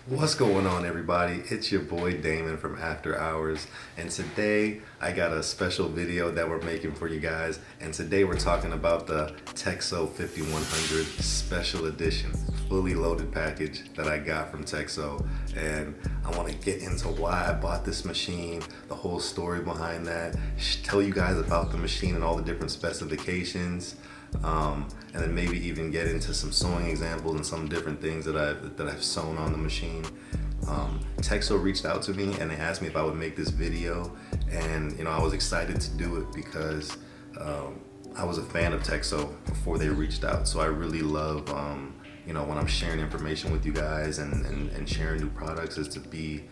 What's going on, everybody? It's your boy Damon from After Hours, and today I got a special video that we're making for you guys. And today we're talking about the TECHSEW 5100 Special Edition fully loaded package that I got from TECHSEW. And I want to get into why I bought this machine, the whole story behind that, tell you guys about the machine and all the different specifications. And then maybe even get into some sewing examples and some different things that I've sewn on the machine. TECHSEW reached out to me and they asked me if I would make this video, and I was excited to do it because I was a fan of TECHSEW before they reached out. So I really love when I'm sharing information with you guys and sharing new products, is to be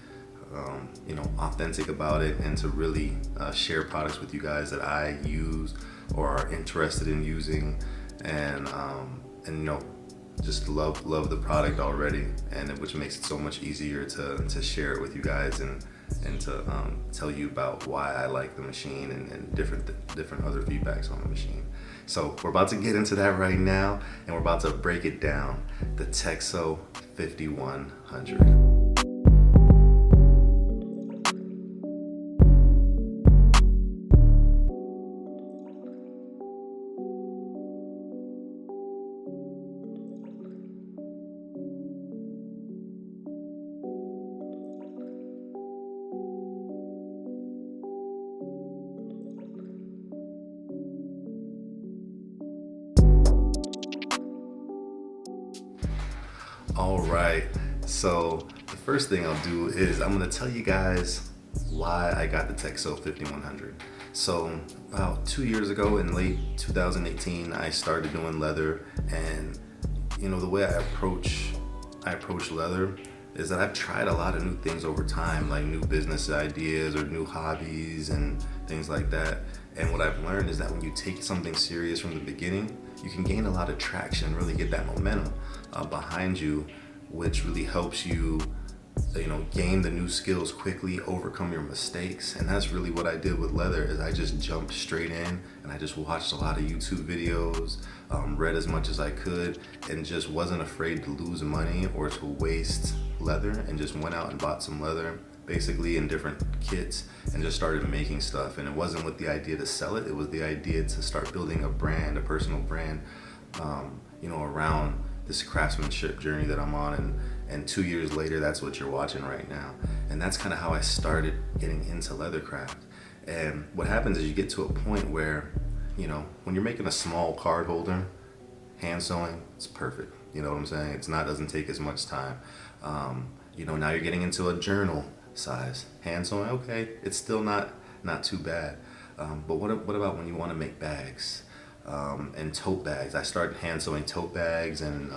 authentic about it and to really share products with you guys that I use or are interested in using, and just love the product already, and which makes it so much easier to share it with you guys and to tell you about why I like the machine and different other feedbacks on the machine. So we're about to get into that right now, and we're about to break it down. The TECHSEW 5100. All right, so the first thing I'll do is I'm gonna tell you guys why I got the TECHSEW 5100. So about 2 years ago, in late 2018, I started doing leather, and the way I approach leather is that I've tried a lot of new things over time, like new business ideas or new hobbies and things like that. And what I've learned is that when you take something serious from the beginning, you can gain a lot of traction and really get that momentum behind you, which really helps you, gain the new skills quickly, overcome your mistakes. And that's really what I did with leather, is I just jumped straight in and I just watched a lot of YouTube videos, read as much as I could, and just wasn't afraid to lose money or to waste leather, and just went out and bought some leather, basically in different kits, and just started making stuff. And it wasn't with the idea to sell it, it was the idea to start building a brand, a personal brand, around this craftsmanship journey that I'm on. And 2 years later, that's what you're watching right now. And that's kind of how I started getting into leathercraft. And what happens is you get to a point where, when you're making a small card holder, hand sewing, it's perfect. You know what I'm saying? Doesn't take as much time. Now you're getting into a journal size. Hand sewing, okay, it's still not too bad. But what about when you want to make bags and tote bags? I started hand sewing tote bags and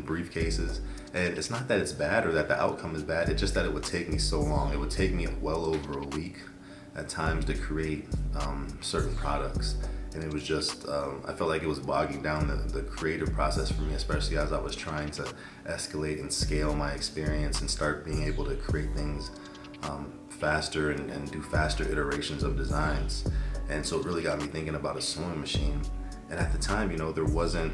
briefcases. And it's not that it's bad or that the outcome is bad, it's just that it would take me so long. It would take me well over a week at times to create certain products. And it was just, I felt like it was bogging down the creative process for me, especially as I was trying to escalate and scale my experience and start being able to create things faster and do faster iterations of designs. And so it really got me thinking about a sewing machine. And at the time, there wasn't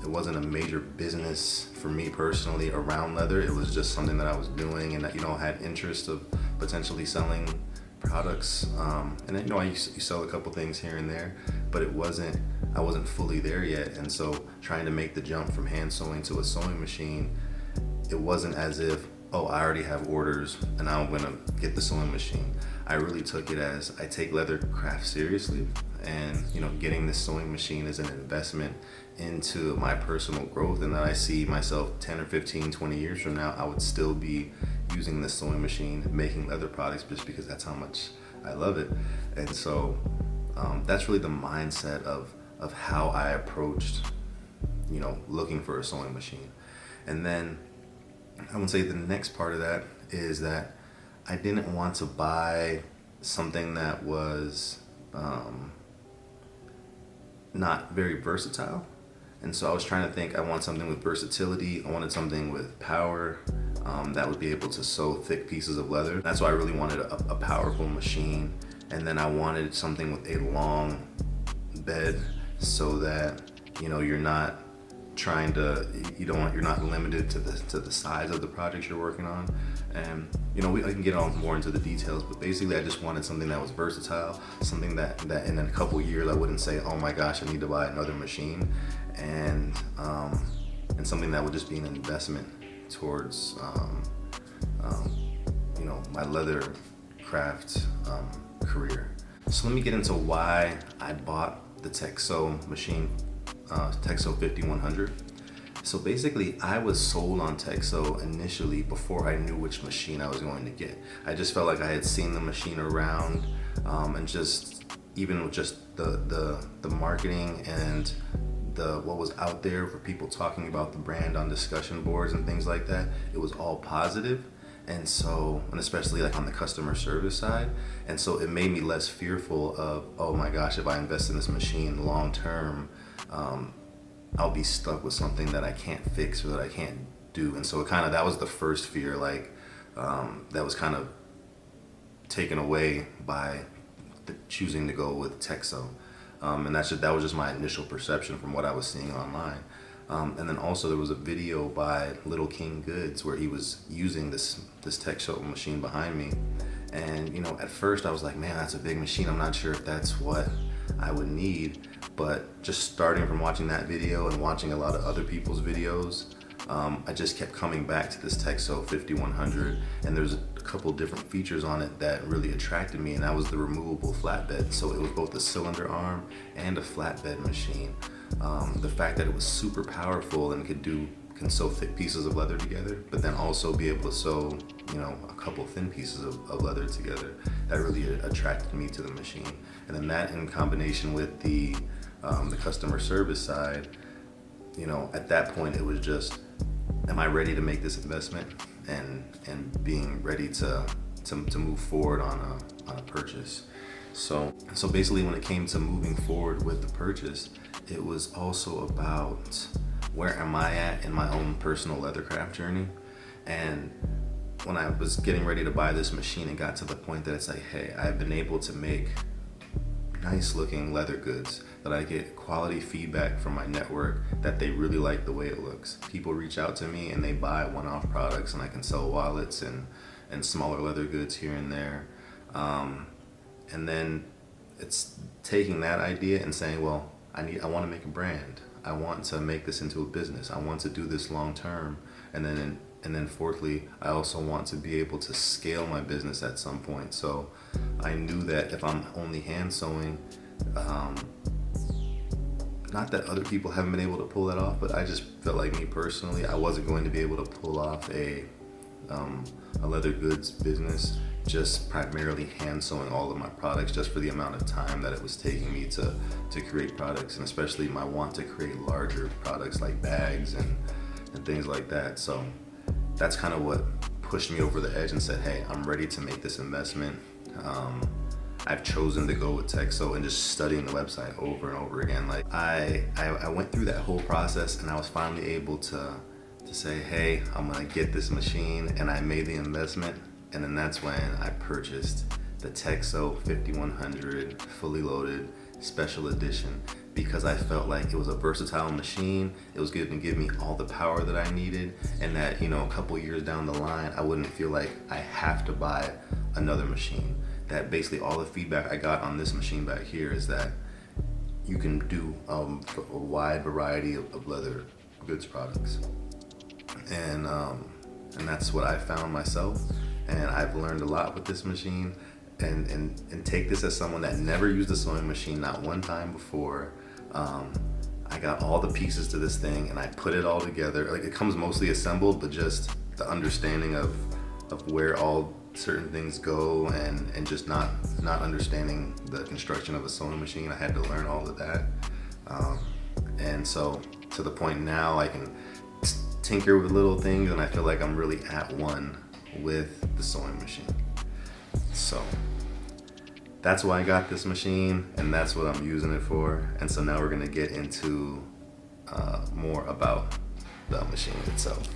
a major business for me personally around leather. It was just something that I was doing, and that, I had interest of potentially selling products. And then, I used to sell a couple things here and there, but I wasn't fully there yet. And so trying to make the jump from hand sewing to a sewing machine, it wasn't as if, oh, I already have orders and now I'm gonna get the sewing machine. I really took it as I take leather craft seriously, and getting this sewing machine is an investment into my personal growth, and that I see myself 10 or 15, 20 years from now, I would still be using this sewing machine, making leather products, just because that's how much I love it. And so that's really the mindset of how I approached, looking for a sewing machine. And then I would say the next part of that is that I didn't want to buy something that was not very versatile. And so I was trying to think, I want something with versatility. I wanted something with power that would be able to sew thick pieces of leather. That's why I really wanted a powerful machine. And then I wanted something with a long bed, so that you're not you're not limited to the size of the projects you're working on. And I can get on more into the details, but basically I just wanted something that was versatile, something that in a couple years I wouldn't say, oh my gosh, I need to buy another machine, and something that would just be an investment towards my leather craft career. So let me get into why I bought the TECHSEW machine, TECHSEW 5100. So basically, I was sold on TECHSEW initially before I knew which machine I was going to get. I just felt like I had seen the machine around, and just even with just the marketing and what was out there for people talking about the brand on discussion boards and things like that, it was all positive. And especially like on the customer service side. And so it made me less fearful of, oh my gosh, if I invest in this machine long term, I'll be stuck with something that I can't fix or that I can't do. And so that was the first fear, that was kind of taken away by choosing to go with TECHSEW. And that was just my initial perception from what I was seeing online. And then also there was a video by Little King Goods where he was using this TECHSEW machine behind me. And at first I was like, man, that's a big machine. I'm not sure if that's what I would need. But just starting from watching that video and watching a lot of other people's videos, I just kept coming back to this TECHSEW 5100. And there's a couple different features on it that really attracted me, and that was the removable flatbed. So it was both a cylinder arm and a flatbed machine. The fact that it was super powerful and can sew thick pieces of leather together, but then also be able to sew, a couple thin pieces of leather together, that really attracted me to the machine. And then that in combination with the customer service side, at that point it was just, am I ready to make this investment, and being ready to move forward on a purchase. So basically when it came to moving forward with the purchase, it was also about where am I at in my own personal leathercraft journey. And when I was getting ready to buy this machine, it got to the point that it's like, hey, I've been able to make nice looking leather goods that I get quality feedback from my network that they really like the way it looks. People reach out to me and they buy one-off products, and I can sell wallets and smaller leather goods here and there. And then it's taking that idea and saying, well, I want to make a brand. I want to make this into a business. I want to do this long term. And then fourthly, I also want to be able to scale my business at some point. So I knew that if I'm only hand sewing, not that other people haven't been able to pull that off, but I just felt like, me personally, I wasn't going to be able to pull off a leather goods business just primarily hand sewing all of my products, just for the amount of time that it was taking me to create products, and especially my want to create larger products like bags and things like that. So that's kind of what pushed me over the edge and said, hey, I'm ready to make this investment. I've chosen to go with TECHSEW, and just studying the website over and over again. Like I went through that whole process, and I was finally able to say, hey, I'm gonna get this machine, and I made the investment. And then that's when I purchased the TECHSEW 5100 fully loaded special edition, because I felt like it was a versatile machine. It was going to give me all the power that I needed, and that, a couple years down the line, I wouldn't feel like I have to buy another machine. That basically all the feedback I got on this machine back here is that you can do a wide variety of leather goods products. And that's what I found myself. And I've learned a lot with this machine, and take this as someone that never used a sewing machine, not one time before. I got all the pieces to this thing, and I put it all together. Like, it comes mostly assembled, but just the understanding of where all certain things go, and just not understanding the construction of a sewing machine. I had to learn all of that. And so to the point now I can tinker with little things, and I feel like I'm really at one with the sewing machine. So that's why I got this machine, and that's what I'm using it for. And so now we're gonna get into more about the machine itself.